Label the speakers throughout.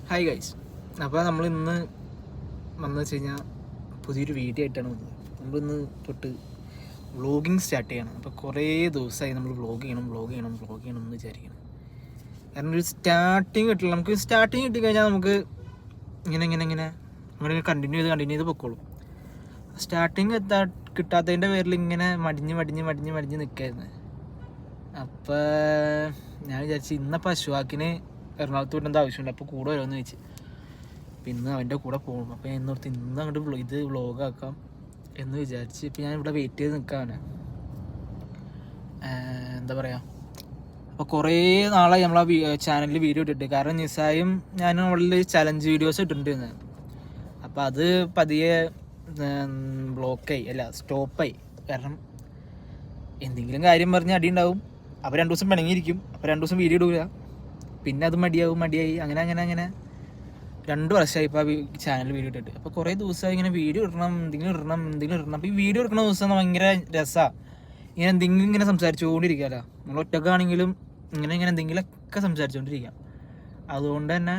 Speaker 1: Hi guys. അപ്പോൾ നമ്മൾ ഇന്ന് വന്നു വെച്ച് കഴിഞ്ഞാൽ പുതിയൊരു വീഡിയോ ആയിട്ടാണ് വന്നത്. നമ്മളിന്ന് തൊട്ട് വ്ളോഗിങ് സ്റ്റാർട്ട് ചെയ്യണം. അപ്പോൾ കുറേ ദിവസമായി നമ്മൾ വ്ളോഗ് ചെയ്യണം എന്ന് വിചാരിക്കണം. കാരണം ഒരു സ്റ്റാർട്ടിങ് കിട്ടില്ല. നമുക്ക് സ്റ്റാർട്ടിങ് കിട്ടിക്കഴിഞ്ഞാൽ നമുക്ക് ഇങ്ങനെ കണ്ടിന്യൂ ചെയ്ത് പൊക്കോളും. സ്റ്റാർട്ടിങ് കിട്ടാത്തതിൻ്റെ പേരിൽ ഇങ്ങനെ മടിഞ്ഞ് നിൽക്കായിരുന്നു. അപ്പോൾ ഞാൻ വിചാരിച്ചു ഇന്നപ്പോൾ അശ്വാക്കിന് എറണാകുളത്ത് വിടേണ്ട ആവശ്യമുണ്ട്, അപ്പോൾ കൂടെ വരുമെന്ന് ചോദിച്ചു. അപ്പോൾ ഇന്ന് അവൻ്റെ കൂടെ പോകണം. അപ്പോൾ ഞാൻ ഓർത്ത് ഇന്ന് അങ്ങോട്ട് ഇത് വ്ളോഗാക്കാം എന്ന് വിചാരിച്ച് ഇപ്പോൾ ഞാൻ ഇവിടെ വെയിറ്റ് ചെയ്ത് നിൽക്കാണ്. എന്താ പറയുക, അപ്പോൾ കുറേ നാളായി നമ്മൾ ആ ചാനലിൽ വീഡിയോ ഇട്ടിട്ട്. കാരണം നിസായും ഞാനും അവിടെ ചലഞ്ച് വീഡിയോസ് ഇട്ടിട്ടുണ്ടായിരുന്നു. അപ്പോൾ അത് പതിയെ സ്റ്റോപ്പായി. കാരണം എന്തെങ്കിലും കാര്യം പറഞ്ഞ് അടി ഉണ്ടാവും. അപ്പോൾ 2 ദിവസം പിണങ്ങിയിരിക്കും. അപ്പോൾ 2 ദിവസം വീഡിയോ ഇടില്ല. പിന്നെ അത് മടിയായി അങ്ങനെ 2 വർഷമായി ഇപ്പോൾ ആ ചാനൽ വീഡിയോ ഇട്ടിട്ട്. അപ്പോൾ കുറേ ദിവസമായി ഇങ്ങനെ വീഡിയോ ഇടണം, എന്തെങ്കിലും ഇടണം. അപ്പോൾ ഈ വീഡിയോ എടുക്കുന്ന ദിവസം ഭയങ്കര രസമാണ്. ഇങ്ങനെ സംസാരിച്ചുകൊണ്ടിരിക്കുകയല്ല. നമ്മൾ ഒറ്റക്കാണെങ്കിലും ഇങ്ങനെ എന്തെങ്കിലുമൊക്കെ സംസാരിച്ചുകൊണ്ടിരിക്കാം. അതുകൊണ്ട് തന്നെ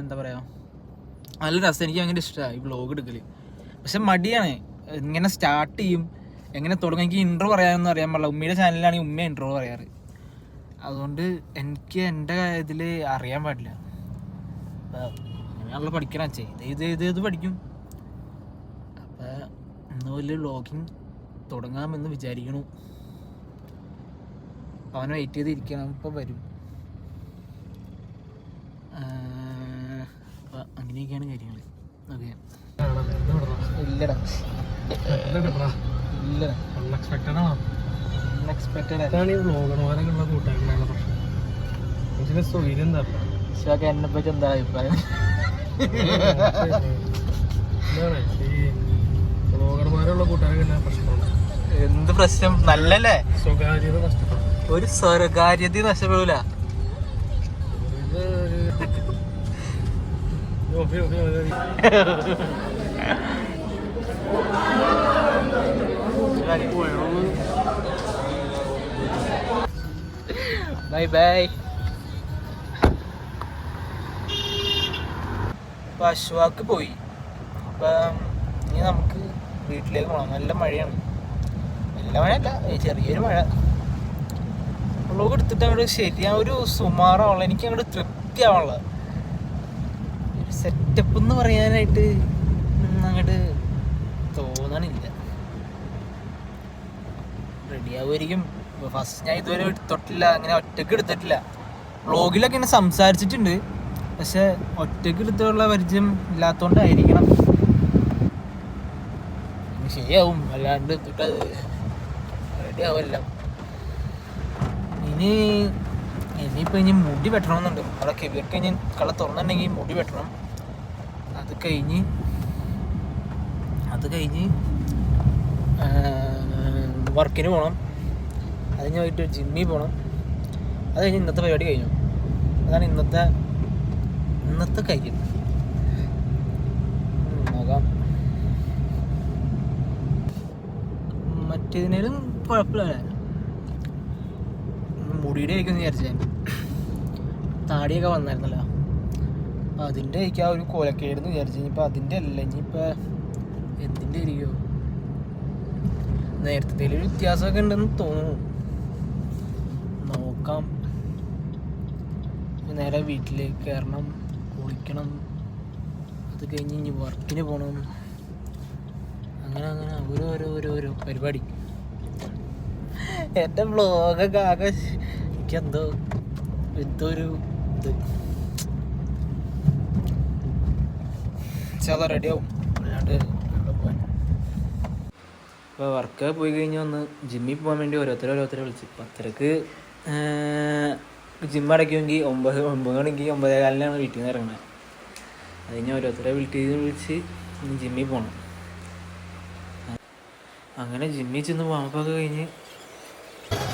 Speaker 1: എന്താ പറയുക, നല്ല രസം. എനിക്ക് ഭയങ്കര ഇഷ്ടമാണ് ഈ വ്ളോഗ് എടുക്കൽ. പക്ഷെ മടിയാണ്. ഇങ്ങനെ സ്റ്റാർട്ട് ചെയ്യും, എങ്ങനെ തുടങ്ങും. എനിക്ക് ഇൻട്രോ പറയാനൊന്നും അറിയാൻ പാടില്ല. ഉമ്മയുടെ ചാനലിലാണെങ്കിൽ ഉമ്മ ഇൻട്രോ പറയാറ്. അതുകൊണ്ട് എനിക്ക് എൻ്റെ ഇതിൽ അറിയാൻ പാടില്ല. അങ്ങനെയാണല്ലോ പഠിക്കണം. ഇത് പഠിക്കും. അപ്പം ഇന്ന് വലിയ വ്ളോഗിങ് തുടങ്ങാമെന്ന് വിചാരിക്കണു. അവനെ വെയിറ്റ് ചെയ്തിരിക്കണം. ഇപ്പം വരും. അപ്പം അങ്ങനെയൊക്കെയാണ് കാര്യങ്ങൾ. ഓക്കെ. ഇല്ലടാ എന്നെ പറ്റി എന്താ അഭിപ്രായം? എന്ത് പ്രശ്നം? നല്ലല്ലേ? ഒരു സ്വകാര്യത നഷ്ടപ്പെടൂല. ബൈ. അപ്പം അശ്വാക്ക് പോയി. അപ്പം ഇനി നമുക്ക് വീട്ടിലേക്ക് പോകണം. നല്ല മഴയാണ്. നല്ല മഴയല്ല, ചെറിയൊരു മഴ. വ്ളോഗ് എടുത്തിട്ട് അങ്ങോട്ട് ശരിയാ ഒരു സുമാറാവുള്ള, എനിക്ക് അങ്ങോട്ട് തൃപ്തിയാവുള്ള ഒരു സെറ്റപ്പ് എന്ന് പറയാനായിട്ട് അങ്ങോട്ട് തോന്നണില്ല. റെഡിയാവുമായിരിക്കും. ഫസ്റ്റ് ഞാൻ ഇതുവരെ തൊട്ടില്ല, അങ്ങനെ ഒറ്റയ്ക്ക് എടുത്തിട്ടില്ല. വ്ളോഗിലൊക്കെ ഇങ്ങനെ സംസാരിച്ചിട്ടുണ്ട്, പക്ഷെ ഒറ്റയ്ക്ക് എടുത്തുള്ള പരിചയം ഇല്ലാത്തതുകൊണ്ടായിരിക്കണം. ശരിയാവും, അല്ലാണ്ട് റെഡിയാവില്ല. ഇനിയിപ്പോൾ മുടി വെട്ടണമെന്നുണ്ട്. അവിടെ കെവിയൊക്കെ ഇനി കള തുറന്നിട്ടുണ്ടെങ്കിൽ മുടി വെട്ടണം. അത് കഴിഞ്ഞ് വർക്കിന് പോകണം. അത് കഴിഞ്ഞ് പോയിട്ട് ജിമ്മിൽ പോകണം. അത് കഴിഞ്ഞ് ഇന്നത്തെ പരിപാടി കഴിഞ്ഞു. അതാണ് ഇന്നത്തെ കാര്യം. നോക്കാം. മറ്റേതിനേലും കുഴപ്പമില്ല. മുടിയുടെ ആയിരിക്കും വിചാരിച്ചു ഞാൻ. താടിയൊക്കെ വന്നായിരുന്നല്ലോ, അപ്പം അതിൻ്റെ ആയിരിക്കും ആ ഒരു കോലക്കേടെന്ന് വിചാരിച്ചു. ഇനിയിപ്പോൾ അതിൻ്റെ അല്ല, ഇനിയിപ്പോൾ എന്തിൻ്റെ ആയിരിക്കുമോ? നേരത്തെ ഒരു വ്യത്യാസമൊക്കെ ഉണ്ടെന്ന് തോന്നുന്നു. നോക്കാം. നേരെ വീട്ടിലേക്ക് കയറണം, കുളിക്കണം. അത് കഴിഞ്ഞ് ഇനി വർക്കിന് പോകണം. അങ്ങനെ ഓരോ പരിപാടി. എൻ്റെ വ്ളോഗൊക്കെ ആകെ എനിക്കെന്തോ ഒരു ഇത് ചില റെഡിയാവും. അല്ലാണ്ട് പോകാൻ. ഇപ്പോൾ വർക്ക് പോയി കഴിഞ്ഞ് വന്ന് ജിമ്മിൽ പോകാൻ വേണ്ടി ഓരോരുത്തരെ വിളിച്ചു. 10:30 ജിമ്മ് അടയ്ക്കുമെങ്കിൽ 9 മണിക്ക് 9:15 വീട്ടിൽ നിന്ന് ഇറങ്ങുന്നത്. അത് കഴിഞ്ഞ് ഓരോരുത്തരെ വിളിച്ച് ജിമ്മിൽ പോകണം. അങ്ങനെ ജിമ്മിൽ ചെന്ന് വാമ്പൊക്കെ കഴിഞ്ഞ്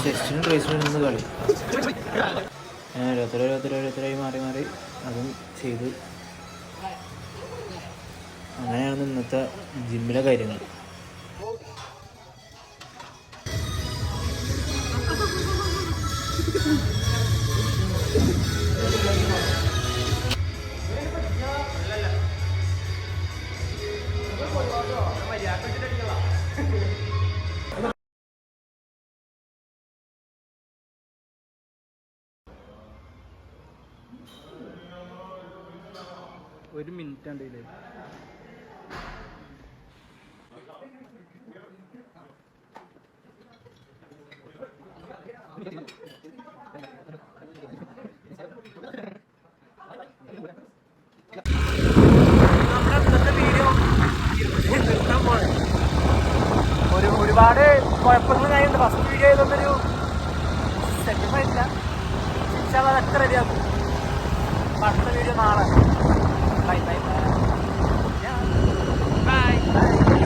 Speaker 1: ചെസ്റ്റിനും ട്രൈസിനും നിന്ന് കളി. ഓരോരുത്തരായി മാറി അതും ചെയ്ത്. അങ്ങനെയാണ് ഇന്നത്തെ ജിമ്മിലെ കാര്യങ്ങൾ.
Speaker 2: 1 മിനിറ്റ് ഉണ്ടല്ലേ.
Speaker 1: ഒരുപാട് കുഴപ്പങ്ങൾ കഴിഞ്ഞിട്ടുണ്ട്. ഫസ്റ്റ് വീഡിയോ ചെയ്തൊന്നൊരു സെറ്റപ്പായിട്ടില്ല. അതൊക്കെ റെഡിയാക്കും. അടുത്ത വീഡിയോ നാളെ. Bye bye by.